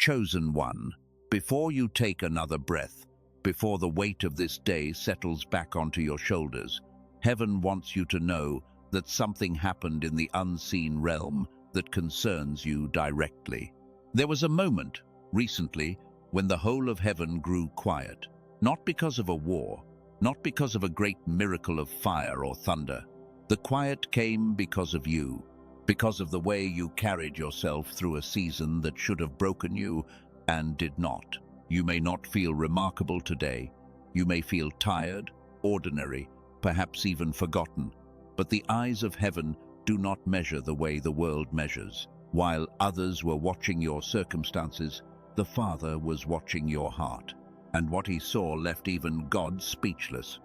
Chosen one, before you take another breath, before the weight of this day settles back onto your shoulders, heaven wants you to know that something happened in the unseen realm that concerns you directly. There was a moment, recently, when the whole of heaven grew quiet, not because of a war, not because of a great miracle of fire or thunder. The quiet came because of you, because of the way you carried yourself through a season that should have broken you and did not. You may not feel remarkable today. You may feel tired, ordinary, perhaps even forgotten. But the eyes of heaven do not measure the way the world measures. While others were watching your circumstances, the Father was watching your heart. And what he saw left even God speechless.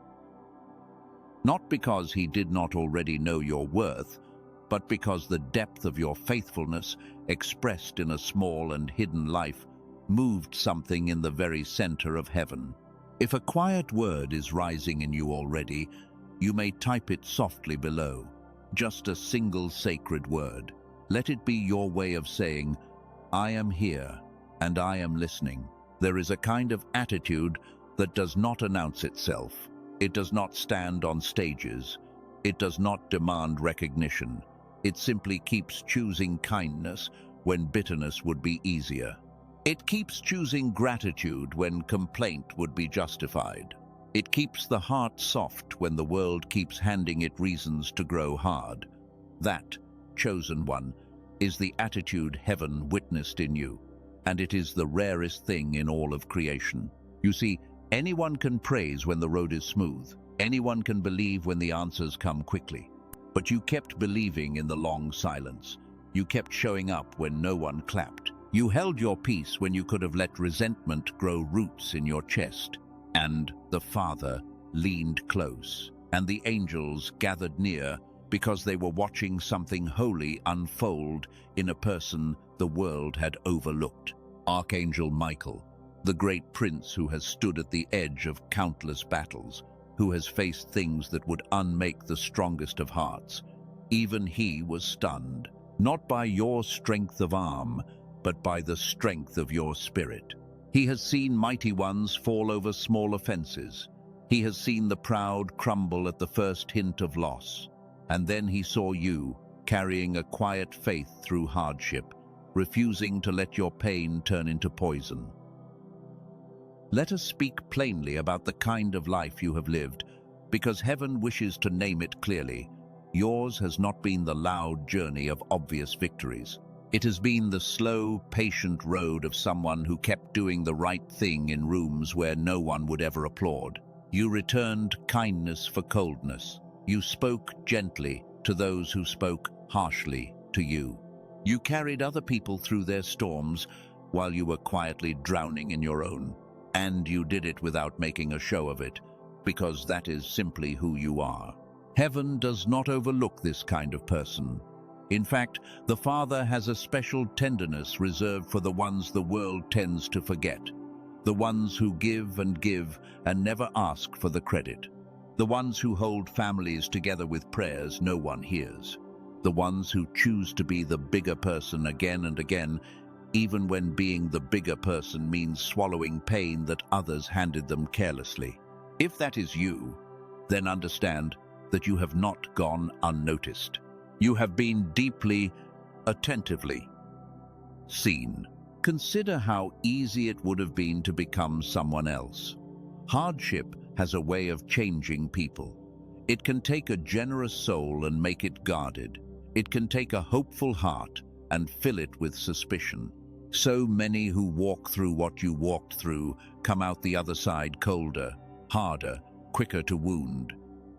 Not because he did not already know your worth, but because the depth of your faithfulness, expressed in a small and hidden life, moved something in the very center of heaven. If a quiet word is rising in you already, you may type it softly below. Just a single sacred word. Let it be your way of saying, I am here and I am listening. There is a kind of attitude that does not announce itself. It does not stand on stages. It does not demand recognition. It simply keeps choosing kindness when bitterness would be easier. It keeps choosing gratitude when complaint would be justified. It keeps the heart soft when the world keeps handing it reasons to grow hard. That, chosen one, is the attitude heaven witnessed in you, and it is the rarest thing in all of creation. You see, anyone can praise when the road is smooth. Anyone can believe when the answers come quickly. But you kept believing in the long silence. You kept showing up when no one clapped. You held your peace when you could have let resentment grow roots in your chest. And the Father leaned close, and the angels gathered near because they were watching something holy unfold in a person the world had overlooked. Archangel Michael, the great prince who has stood at the edge of countless battles, who has faced things that would unmake the strongest of hearts. Even he was stunned, not by your strength of arm, but by the strength of your spirit. He has seen mighty ones fall over small offenses. He has seen the proud crumble at the first hint of loss. And then he saw you, carrying a quiet faith through hardship, refusing to let your pain turn into poison. Let us speak plainly about the kind of life you have lived, because heaven wishes to name it clearly. Yours has not been the loud journey of obvious victories. It has been the slow, patient road of someone who kept doing the right thing in rooms where no one would ever applaud. You returned kindness for coldness. You spoke gently to those who spoke harshly to you. You carried other people through their storms while you were quietly drowning in your own. And you did it without making a show of it, because that is simply who you are. Heaven does not overlook this kind of person. In fact, the Father has a special tenderness reserved for the ones the world tends to forget, the ones who give and never ask for the credit, the ones who hold families together with prayers no one hears, the ones who choose to be the bigger person again and again, even when being the bigger person means swallowing pain that others handed them carelessly. If that is you, then understand that you have not gone unnoticed. You have been deeply, attentively seen. Consider how easy it would have been to become someone else. Hardship has a way of changing people. It can take a generous soul and make it guarded. It can take a hopeful heart and fill it with suspicion. So many who walk through what you walked through come out the other side colder, harder, quicker to wound.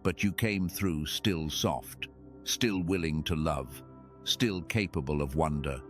But you came through still soft, still willing to love, still capable of wonder.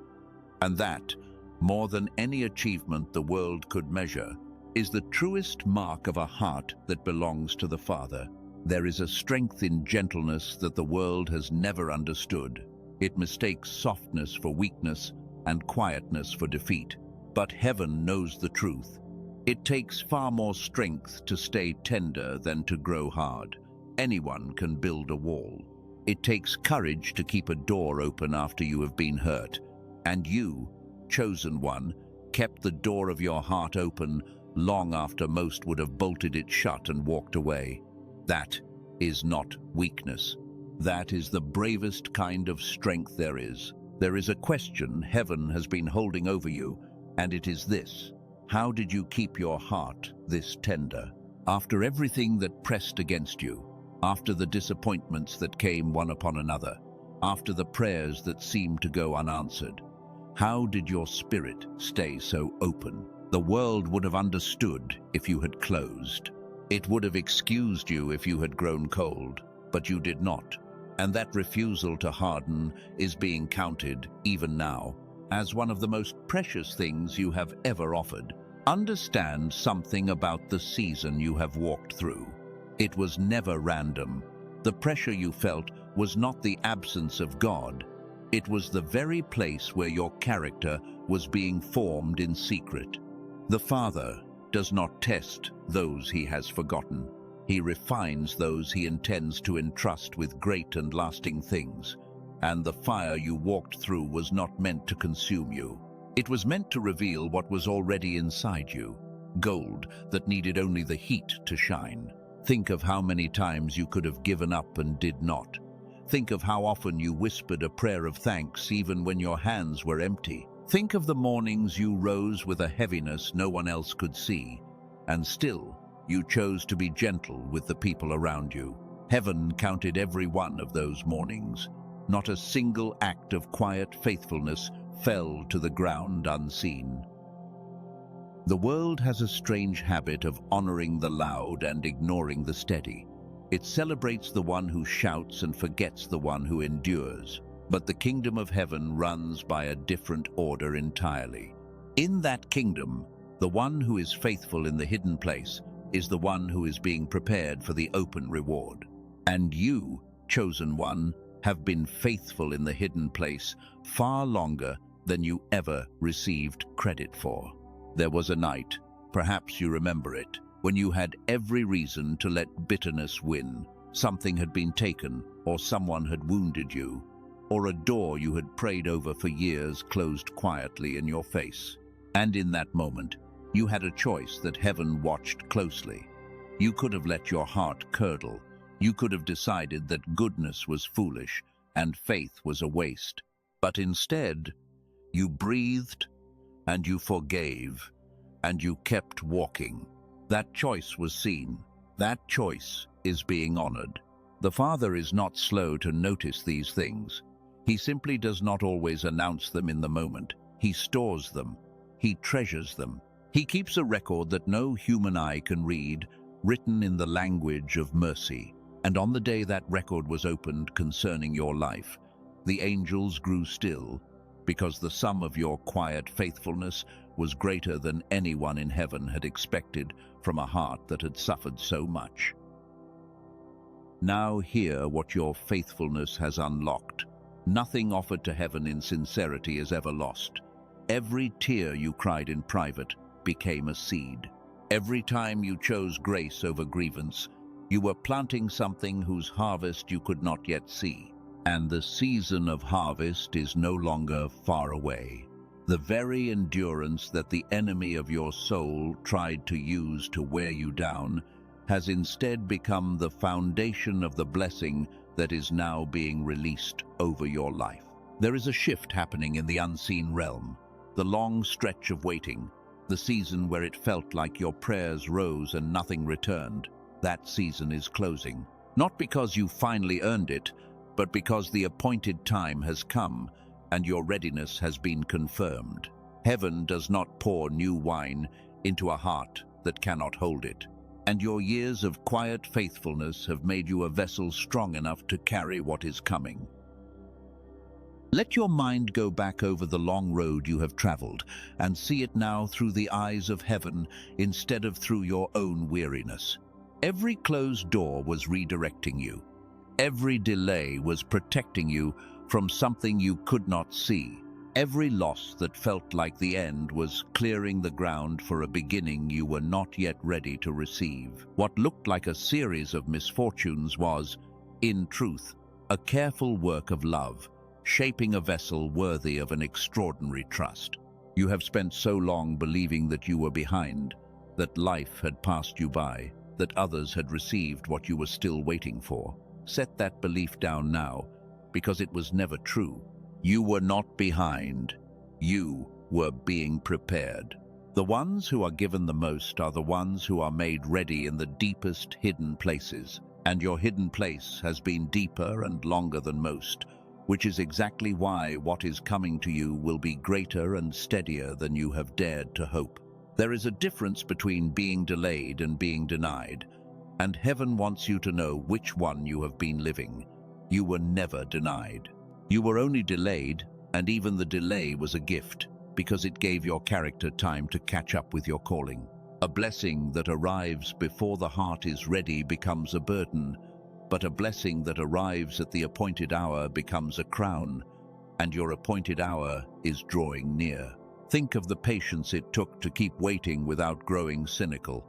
And that, more than any achievement the world could measure, is the truest mark of a heart that belongs to the Father. There is a strength in gentleness that the world has never understood. It mistakes softness for weakness and quietness for defeat. But heaven knows the truth. It takes far more strength to stay tender than to grow hard. Anyone can build a wall. It takes courage to keep a door open after you have been hurt. And you, chosen one, kept the door of your heart open long after most would have bolted it shut and walked away. That is not weakness. That is the bravest kind of strength there is. There is a question heaven has been holding over you, and it is this: how did you keep your heart this tender? After everything that pressed against you, after the disappointments that came one upon another, after the prayers that seemed to go unanswered, how did your spirit stay so open? The world would have understood if you had closed. It would have excused you if you had grown cold, but you did not. And that refusal to harden is being counted, even now, as one of the most precious things you have ever offered. Understand something about the season you have walked through. It was never random. The pressure you felt was not the absence of God. It was the very place where your character was being formed in secret. The Father does not test those he has forgotten. He refines those he intends to entrust with great and lasting things. And the fire you walked through was not meant to consume you. It was meant to reveal what was already inside you, gold that needed only the heat to shine. Think of how many times you could have given up and did not. Think of how often you whispered a prayer of thanks even when your hands were empty. Think of the mornings you rose with a heaviness no one else could see, and still you chose to be gentle with the people around you. Heaven counted every one of those mornings. Not a single act of quiet faithfulness fell to the ground unseen. The world has a strange habit of honoring the loud and ignoring the steady. It celebrates the one who shouts and forgets the one who endures. But the kingdom of heaven runs by a different order entirely. In that kingdom, the one who is faithful in the hidden place is the one who is being prepared for the open reward. And you, chosen one, have been faithful in the hidden place far longer than you ever received credit for. There was a night, perhaps you remember it, when you had every reason to let bitterness win. Something had been taken, or someone had wounded you, or a door you had prayed over for years closed quietly in your face. And in that moment, you had a choice that heaven watched closely. You could have let your heart curdle. You could have decided that goodness was foolish and faith was a waste. But instead, you breathed and you forgave and you kept walking. That choice was seen. That choice is being honored. The Father is not slow to notice these things. He simply does not always announce them in the moment. He stores them. He treasures them. He keeps a record that no human eye can read, written in the language of mercy. And on the day that record was opened concerning your life, the angels grew still, because the sum of your quiet faithfulness was greater than anyone in heaven had expected from a heart that had suffered so much. Now hear what your faithfulness has unlocked. Nothing offered to heaven in sincerity is ever lost. Every tear you cried in private became a seed. Every time you chose grace over grievance, you were planting something whose harvest you could not yet see. And the season of harvest is no longer far away. The very endurance that the enemy of your soul tried to use to wear you down has instead become the foundation of the blessing that is now being released over your life. There is a shift happening in the unseen realm. The long stretch of waiting, the season where it felt like your prayers rose and nothing returned, that season is closing. Not because you finally earned it, but because the appointed time has come and your readiness has been confirmed. Heaven does not pour new wine into a heart that cannot hold it. And your years of quiet faithfulness have made you a vessel strong enough to carry what is coming. Let your mind go back over the long road you have traveled and see it now through the eyes of heaven instead of through your own weariness. Every closed door was redirecting you. Every delay was protecting you from something you could not see. Every loss that felt like the end was clearing the ground for a beginning you were not yet ready to receive. What looked like a series of misfortunes was, in truth, a careful work of love, shaping a vessel worthy of an extraordinary trust. You have spent so long believing that you were behind, that life had passed you by, that others had received what you were still waiting for. Set that belief down now, because it was never true. You were not behind. You were being prepared. The ones who are given the most are the ones who are made ready in the deepest hidden places, and your hidden place has been deeper and longer than most, which is exactly why what is coming to you will be greater and steadier than you have dared to hope. There is a difference between being delayed and being denied, and heaven wants you to know which one you have been living. You were never denied. You were only delayed, and even the delay was a gift, because it gave your character time to catch up with your calling. A blessing that arrives before the heart is ready becomes a burden, but a blessing that arrives at the appointed hour becomes a crown, and your appointed hour is drawing near. Think of the patience it took to keep waiting without growing cynical.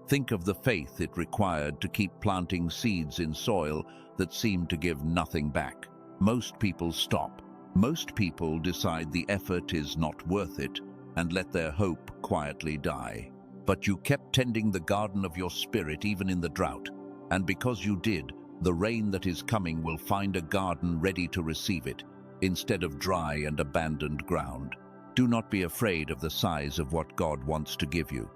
Think of the faith it required to keep planting seeds in soil that seemed to give nothing back. Most people stop. Most people decide the effort is not worth it and let their hope quietly die. But you kept tending the garden of your spirit even in the drought, and because you did, the rain that is coming will find a garden ready to receive it, instead of dry and abandoned ground. Do not be afraid of the size of what God wants to give you.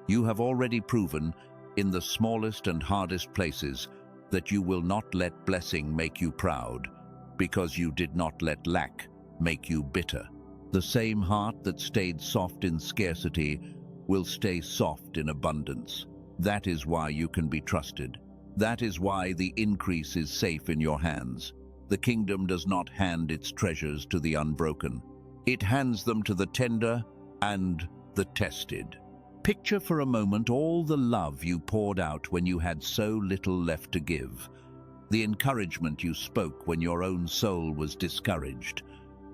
You have already proven, in the smallest and hardest places, that you will not let blessing make you proud, because you did not let lack make you bitter. The same heart that stayed soft in scarcity will stay soft in abundance. That is why you can be trusted. That is why the increase is safe in your hands. The kingdom does not hand its treasures to the unbroken. It hands them to the tender and the tested. Picture for a moment all the love you poured out when you had so little left to give. The encouragement you spoke when your own soul was discouraged.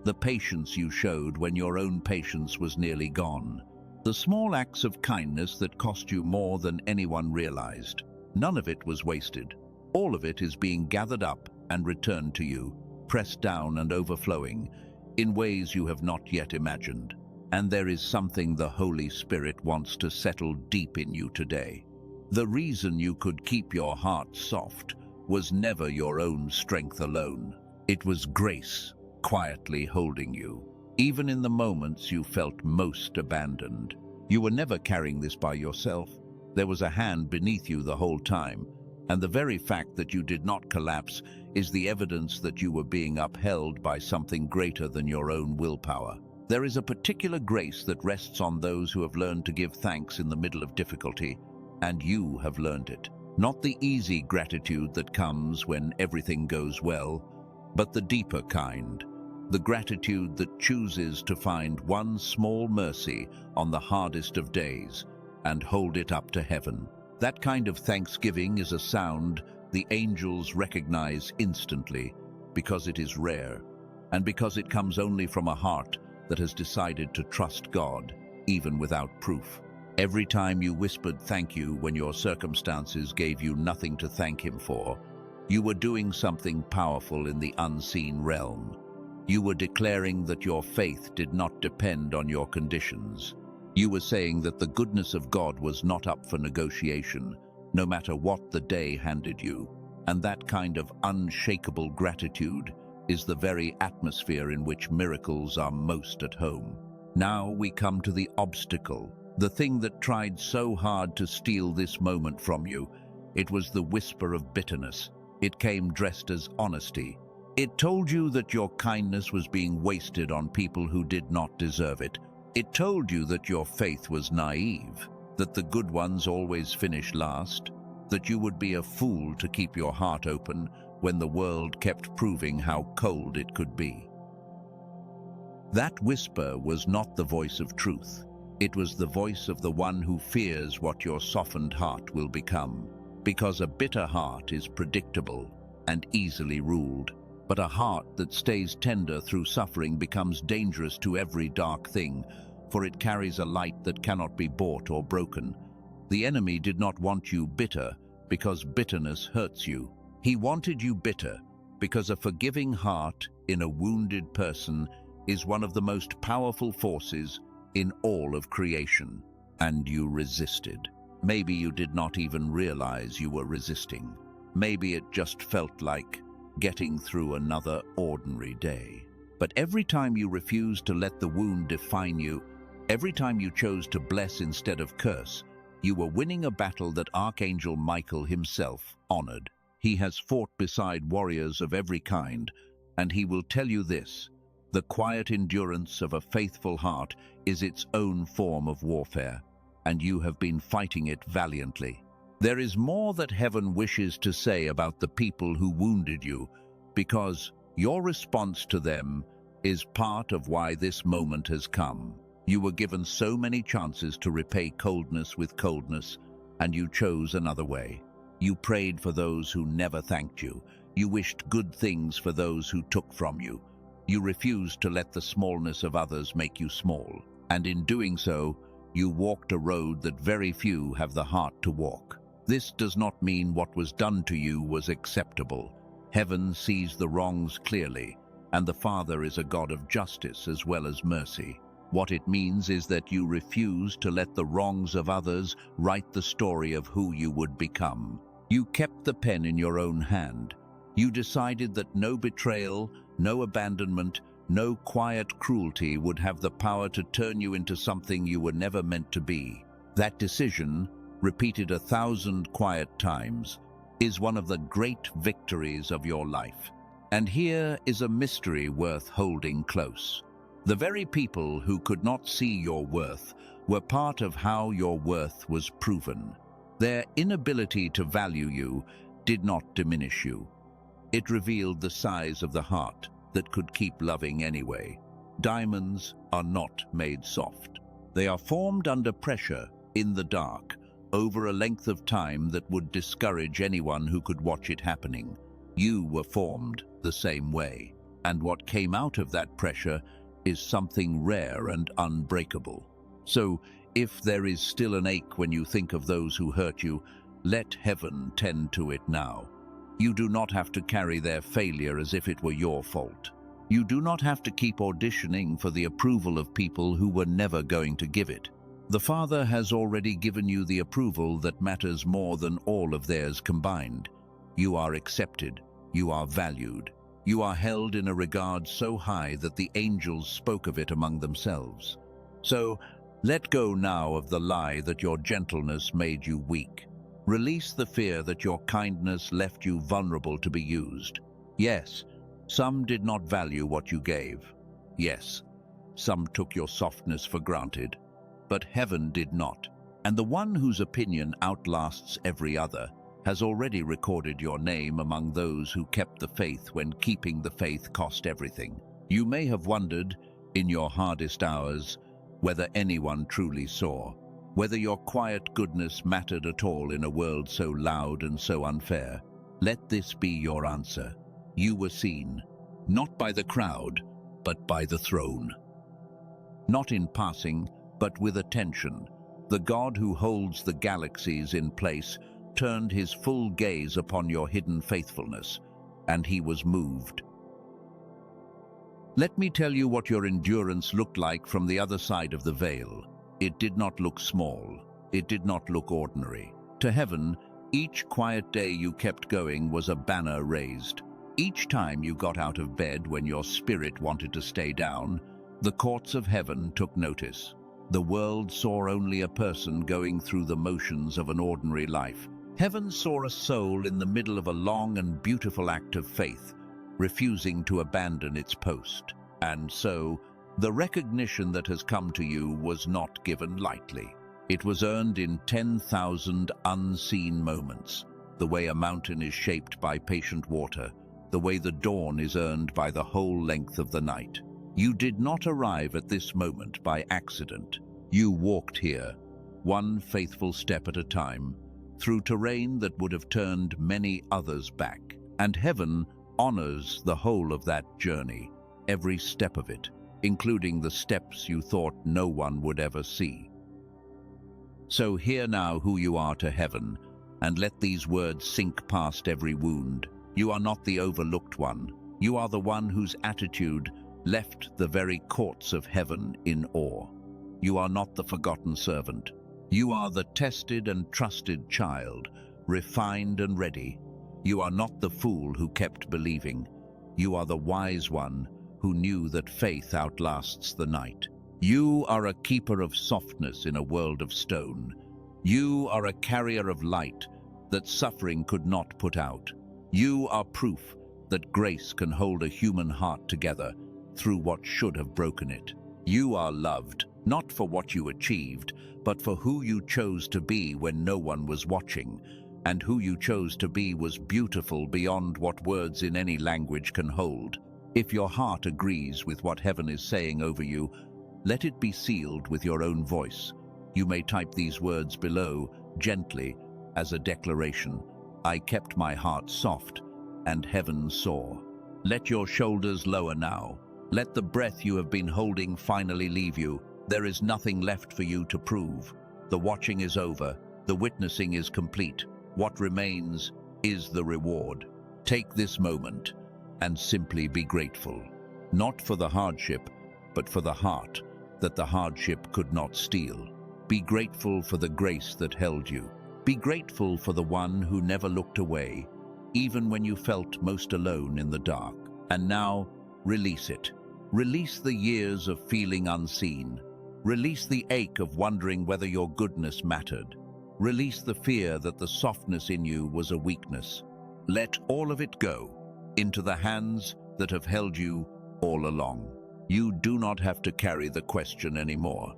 The patience you showed when your own patience was nearly gone. The small acts of kindness that cost you more than anyone realized. None of it was wasted. All of it is being gathered up and returned to you, pressed down and overflowing, in ways you have not yet imagined. And there is something the Holy Spirit wants to settle deep in you today. The reason you could keep your heart soft was never your own strength alone. It was grace quietly holding you, even in the moments you felt most abandoned. You were never carrying this by yourself. There was a hand beneath you the whole time, and the very fact that you did not collapse is the evidence that you were being upheld by something greater than your own willpower. There is a particular grace that rests on those who have learned to give thanks in the middle of difficulty, and you have learned it. Not the easy gratitude that comes when everything goes well, but the deeper kind, the gratitude that chooses to find one small mercy on the hardest of days and hold it up to heaven. That kind of thanksgiving is a sound the angels recognize instantly, because it is rare, and because it comes only from a heart that has decided to trust God, even without proof. Every time you whispered thank you when your circumstances gave you nothing to thank Him for, you were doing something powerful in the unseen realm. You were declaring that your faith did not depend on your conditions. You were saying that the goodness of God was not up for negotiation, no matter what the day handed you. And that kind of unshakable gratitude is the very atmosphere in which miracles are most at home. Now we come to the obstacle, the thing that tried so hard to steal this moment from you. It was the whisper of bitterness. It came dressed as honesty. It told you that your kindness was being wasted on people who did not deserve it. It told you that your faith was naive, that the good ones always finish last, that you would be a fool to keep your heart open when the world kept proving how cold it could be. That whisper was not the voice of truth. It was the voice of the one who fears what your softened heart will become, because a bitter heart is predictable and easily ruled. But a heart that stays tender through suffering becomes dangerous to every dark thing, for it carries a light that cannot be bought or broken. The enemy did not want you bitter because bitterness hurts you. He wanted you bitter because a forgiving heart in a wounded person is one of the most powerful forces in all of creation, and you resisted. Maybe you did not even realize you were resisting. Maybe it just felt like getting through another ordinary day. But every time you refused to let the wound define you, every time you chose to bless instead of curse, you were winning a battle that Archangel Michael himself honored. He has fought beside warriors of every kind, and he will tell you this: the quiet endurance of a faithful heart is its own form of warfare, and you have been fighting it valiantly. There is more that heaven wishes to say about the people who wounded you, because your response to them is part of why this moment has come. You were given so many chances to repay coldness with coldness, and you chose another way. You prayed for those who never thanked you. You wished good things for those who took from you. You refused to let the smallness of others make you small, and in doing so, you walked a road that very few have the heart to walk. This does not mean what was done to you was acceptable. Heaven sees the wrongs clearly, and the Father is a God of justice as well as mercy. What it means is that you refused to let the wrongs of others write the story of who you would become. You kept the pen in your own hand. You decided that no betrayal, no abandonment, no quiet cruelty would have the power to turn you into something you were never meant to be. That decision, repeated 1,000 quiet times, is one of the great victories of your life. And here is a mystery worth holding close. The very people who could not see your worth were part of how your worth was proven. Their inability to value you did not diminish you. It revealed the size of the heart that could keep loving anyway. Diamonds are not made soft. They are formed under pressure, in the dark, over a length of time that would discourage anyone who could watch it happening. You were formed the same way, and what came out of that pressure is something rare and unbreakable. So, if there is still an ache when you think of those who hurt you, let heaven tend to it now. You do not have to carry their failure as if it were your fault. You do not have to keep auditioning for the approval of people who were never going to give it. The Father has already given you the approval that matters more than all of theirs combined. You are accepted. You are valued. You are held in a regard so high that the angels spoke of it among themselves. So, let go now of the lie that your gentleness made you weak. Release the fear that your kindness left you vulnerable to be used. Yes, some did not value what you gave. Yes, some took your softness for granted. But heaven did not. And the one whose opinion outlasts every other has already recorded your name among those who kept the faith when keeping the faith cost everything. You may have wondered, in your hardest hours, whether anyone truly saw, whether your quiet goodness mattered at all in a world so loud and so unfair. Let this be your answer. You were seen, not by the crowd, but by the throne. Not in passing, but with attention. The God who holds the galaxies in place turned his full gaze upon your hidden faithfulness, and he was moved. Let me tell you what your endurance looked like from the other side of the veil. It did not look small. It did not look ordinary. To heaven, each quiet day you kept going was a banner raised. Each time you got out of bed when your spirit wanted to stay down, the courts of heaven took notice. The world saw only a person going through the motions of an ordinary life. Heaven saw a soul in the middle of a long and beautiful act of faith, refusing to abandon its post. And so, the recognition that has come to you was not given lightly. It was earned in 10,000 unseen moments, the way a mountain is shaped by patient water, the way the dawn is earned by the whole length of the night. You did not arrive at this moment by accident. You walked here, one faithful step at a time, through terrain that would have turned many others back. And heaven honors the whole of that journey, every step of it, including the steps you thought no one would ever see. So hear now who you are to heaven, and let these words sink past every wound. You are not the overlooked one. You are the one whose attitude left the very courts of heaven in awe. You are not the forgotten servant. You are the tested and trusted child, refined and ready. You are not the fool who kept believing. You are the wise one who knew that faith outlasts the night. You are a keeper of softness in a world of stone. You are a carrier of light that suffering could not put out. You are proof that grace can hold a human heart together through what should have broken it. You are loved, not for what you achieved, but for who you chose to be when no one was watching. And who you chose to be was beautiful beyond what words in any language can hold. If your heart agrees with what heaven is saying over you, let it be sealed with your own voice. You may type these words below, gently, as a declaration. I kept my heart soft, and heaven saw. Let your shoulders lower now. Let the breath you have been holding finally leave you. There is nothing left for you to prove. The watching is over. The witnessing is complete. What remains is the reward. Take this moment and simply be grateful. Not for the hardship, but for the heart that the hardship could not steal. Be grateful for the grace that held you. Be grateful for the one who never looked away, even when you felt most alone in the dark. And now, release it. Release the years of feeling unseen. Release the ache of wondering whether your goodness mattered. Release the fear that the softness in you was a weakness. Let all of it go into the hands that have held you all along. You do not have to carry the question anymore.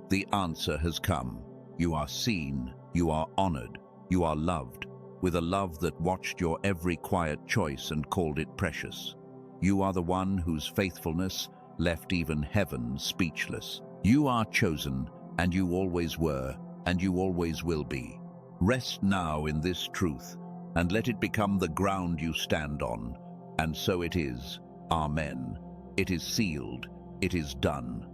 The answer has come. You are seen, you are honored, you are loved, with a love that watched your every quiet choice and called it precious. You are the one whose faithfulness left even heaven speechless. You are chosen, and you always were, and you always will be. Rest now in this truth, and let it become the ground you stand on. And so it is. Amen. It is sealed. It is done.